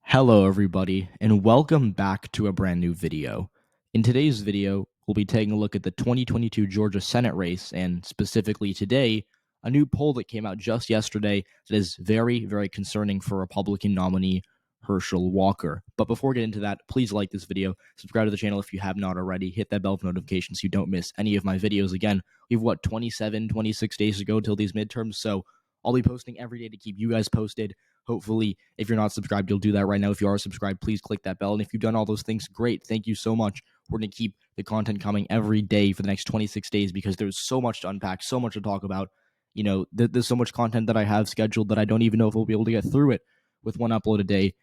Hello everybody, and welcome back to a brand new video. In today's video, we'll be taking a look at the 2022 Georgia Senate race, and specifically today, a new poll that came out just yesterday that is very, very concerning for Republican nominee Herschel Walker. But before we get into that, please like this video, subscribe to the channel if you have not already, hit that bell for notifications so you don't miss any of my videos. Again, we've 26 days to go till these midterms, so I'll be posting every day to keep you guys posted. Hopefully, if you're not subscribed, you'll do that right now. If you are subscribed, please click that bell. And if you've done all those things, great. Thank you so much. We're going to keep the content coming every day for the next 26 days because there's so much to unpack, so much to talk about. You know, there's so much content that I have scheduled that I don't even know if we'll be able to get through it with one upload a day,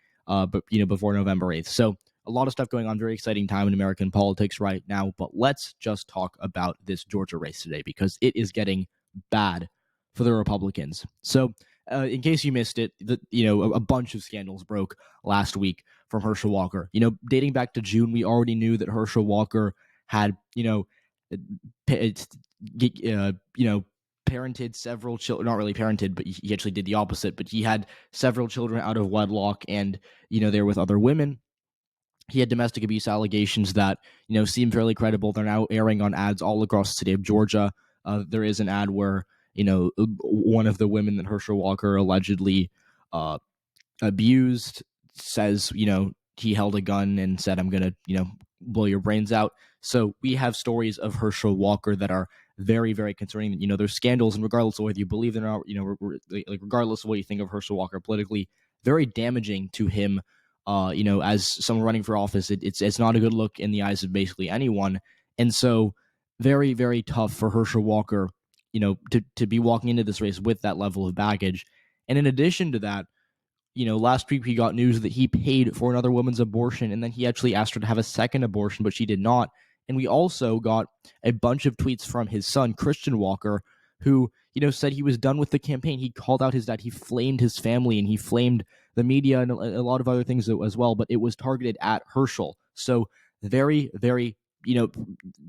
before November 8th. So a lot of stuff going on. Very exciting time in American politics right now. But let's just talk about this Georgia race today because it is getting bad for the Republicans. So in case you missed it, a bunch of scandals broke last week from Herschel Walker. Dating back to June, we already knew that Herschel Walker had, parented several children. Not really parented, but he actually did the opposite. But he had several children out of wedlock, and they're with other women. He had domestic abuse allegations that seem fairly credible. They're now airing on ads all across the state of Georgia. There is an ad where one of the women that Herschel Walker allegedly abused says, he held a gun and said, I'm going to, blow your brains out. So we have stories of Herschel Walker that are very, very concerning. There's scandals, and regardless of whether you believe them or not, regardless of what you think of Herschel Walker politically, very damaging to him, as someone running for office. It's not a good look in the eyes of basically anyone. And so very, very tough for Herschel Walker to be walking into this race with that level of baggage. And in addition to that, last week we got news that he paid for another woman's abortion, and then he actually asked her to have a second abortion, but she did not. And we also got a bunch of tweets from his son, Christian Walker, who, said he was done with the campaign. He called out his dad. He flamed his family, and he flamed the media and a lot of other things as well, but it was targeted at Herschel. So very, very,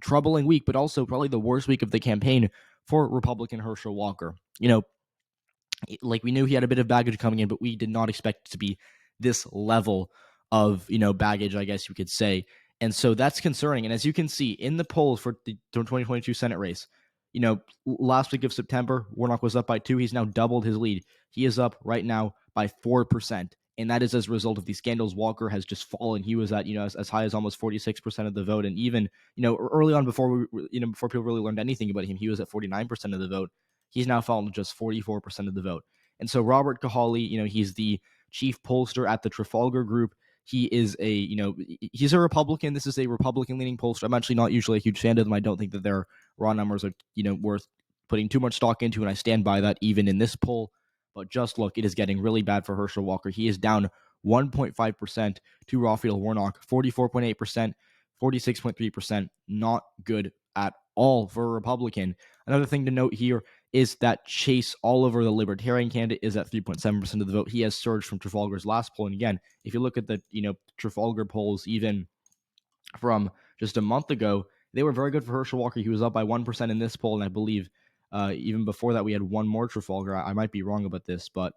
troubling week, but also probably the worst week of the campaign for Republican Herschel Walker. We knew he had a bit of baggage coming in, but we did not expect it to be this level of, baggage, I guess you could say. And so that's concerning. And as you can see in the polls for the 2022 Senate race, last week of September, Warnock was up by 2. He's now doubled his lead. He is up right now by 4%. And that is as a result of these scandals. Walker has just fallen. He was at, as high as almost 46% of the vote. And even, early on before people really learned anything about him, he was at 49% of the vote. He's now fallen to just 44% of the vote. And so Robert Cahaly, he's the chief pollster at the Trafalgar Group. He is he's a Republican. This is a Republican-leaning pollster. I'm actually not usually a huge fan of them. I don't think that their raw numbers are, worth putting too much stock into, and I stand by that even in this poll. But just look, it is getting really bad for Herschel Walker. He is down 1.5% to Raphael Warnock, 44.8%, 46.3%. Not good at all for a Republican. Another thing to note here is that Chase Oliver, the Libertarian candidate, is at 3.7% of the vote. He has surged from Trafalgar's last poll. And again, if you look at the Trafalgar polls, even from just a month ago, they were very good for Herschel Walker. He was up by 1% in this poll, and I believe even before that we had one more Trafalgar. I might be wrong about this, but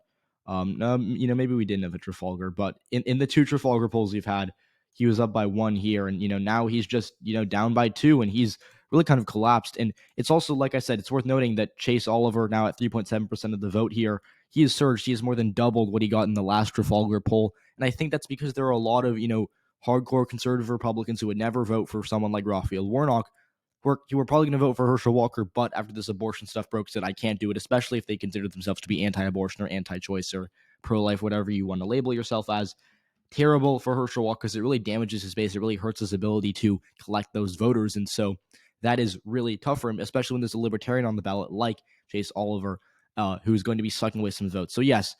maybe we didn't have a Trafalgar. But in the 2 Trafalgar polls we've had, he was up by 1 here, and now he's just down by 2, and he's really kind of collapsed. And it's also, like I said, it's worth noting that Chase Oliver, now at 3.7% of the vote here, he has surged. He has more than doubled what he got in the last Trafalgar poll. And I think that's because there are a lot of, hardcore conservative Republicans who would never vote for someone like Raphael Warnock, who were probably going to vote for Herschel Walker, but after this abortion stuff broke, said, I can't do it, especially if they consider themselves to be anti-abortion or anti-choice or pro-life, whatever you want to label yourself as. Terrible for Herschel Walker because it really damages his base. It really hurts his ability to collect those voters. And so that is really tough for him, especially when there's a libertarian on the ballot like Chase Oliver, who's going to be sucking away some votes. So yes,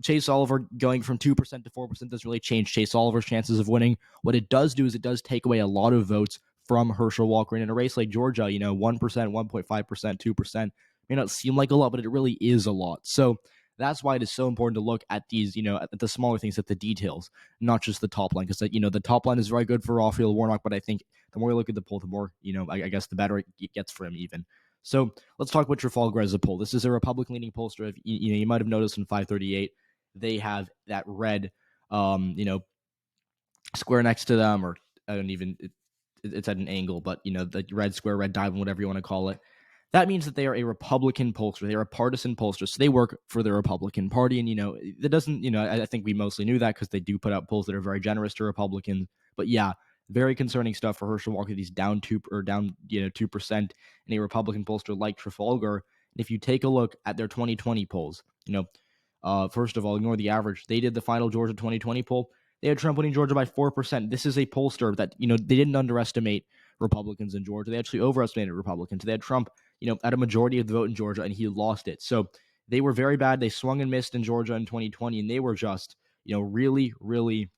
Chase Oliver going from 2% to 4% doesn't really change Chase Oliver's chances of winning. What it does do is it does take away a lot of votes from Herschel Walker. And in a race like Georgia, 1%, 1.5%, 2% may not seem like a lot, but it really is a lot. So that's why it is so important to look at these, at the smaller things, at the details, not just the top line. Because, the top line is very good for Raphael Warnock, but I think the more you look at the poll, the more, I guess the better it gets for him even. So let's talk about Trafalgar as a poll. This is a Republican-leaning pollster. You might have noticed in FiveThirtyEight, they have that red square next to them, or I don't even, it's at an angle, but, the red square, red diamond, whatever you want to call it. That means that they are a Republican pollster. They are a partisan pollster, so they work for the Republican Party. And, that doesn't, I think we mostly knew that because they do put out polls that are very generous to Republicans. But yeah, very concerning stuff for Herschel Walker. He's down 2%, and a Republican pollster like Trafalgar. And if you take a look at their 2020 polls, first of all, ignore the average. They did the final Georgia 2020 poll. They had Trump winning Georgia by 4%. This is a pollster that, they didn't underestimate Republicans in Georgia. They actually overestimated Republicans. They had Trump, at a majority of the vote in Georgia, and he lost it. So they were very bad. They swung and missed in Georgia in 2020, and they were just, really, really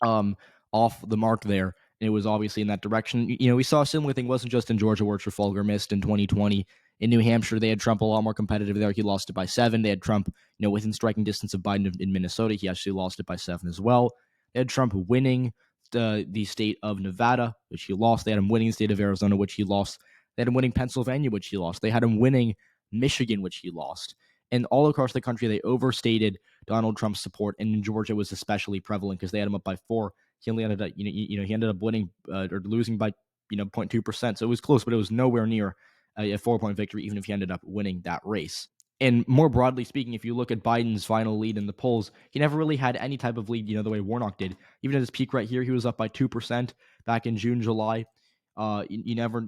off the mark there. And it was obviously in that direction. We saw a similar thing. It wasn't just in Georgia where Trafalgar missed in 2020. In New Hampshire, they had Trump a lot more competitive there. He lost it by 7. They had Trump, within striking distance of Biden in Minnesota. He actually lost it by 7 as well. They had Trump winning the state of Nevada, which he lost. They had him winning the state of Arizona, which he lost. They had him winning Pennsylvania, which he lost. They had him winning Michigan, which he lost. And all across the country, they overstated Donald Trump's support. And in Georgia, it was especially prevalent because they had him up by 4. He only ended up, he ended up winning or losing by, 0.2%. So it was close, but it was nowhere near a 4-point victory, even if he ended up winning that race. And more broadly speaking, if you look at Biden's final lead in the polls, he never really had any type of lead, the way Warnock did. Even at his peak right here, he was up by 2% back in June, July. You never,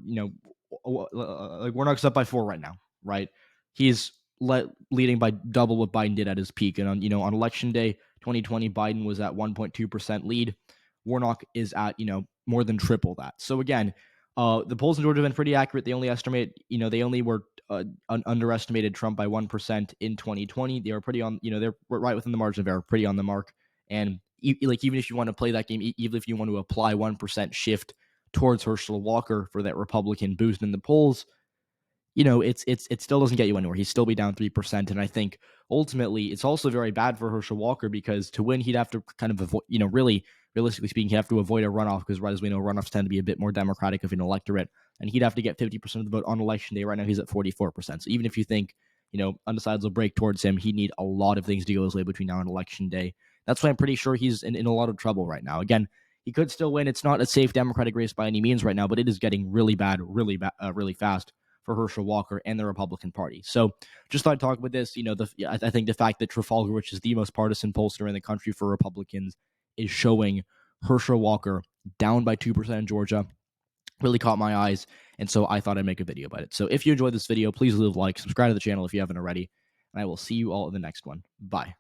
like Warnock's up by 4 right now, right? He's leading by double what Biden did at his peak. And on election day 2020, Biden was at 1.2% lead. Warnock is at, more than triple that. So again, the polls in Georgia have been pretty accurate. They only estimate, they only were underestimated Trump by 1% in 2020. They were pretty on, they're right within the margin of error, pretty on the mark. And even if you want to play that game, even if you want to apply 1% shift towards Herschel Walker for that Republican boost in the polls, it still doesn't get you anywhere. He'd still be down 3%. And I think ultimately it's also very bad for Herschel Walker because to win, he'd have to kind of avoid, really, realistically speaking, he'd have to avoid a runoff because, right as we know, runoffs tend to be a bit more democratic of an electorate. And he'd have to get 50% of the vote on election day. Right now, he's at 44%. So even if you think, undecideds will break towards him, he'd need a lot of things to go his way between now and election day. That's why I'm pretty sure he's in a lot of trouble right now. Again, he could still win. It's not a safe Democratic race by any means right now, but it is getting really bad, really fast for Herschel Walker and the Republican Party. So just thought I'd talk about this. I think the fact that Trafalgar, which is the most partisan pollster in the country for Republicans, is showing Herschel Walker down by 2% in Georgia really caught my eyes. And so I thought I'd make a video about it. So if you enjoyed this video, please leave a like, subscribe to the channel if you haven't already, and I will see you all in the next one. Bye.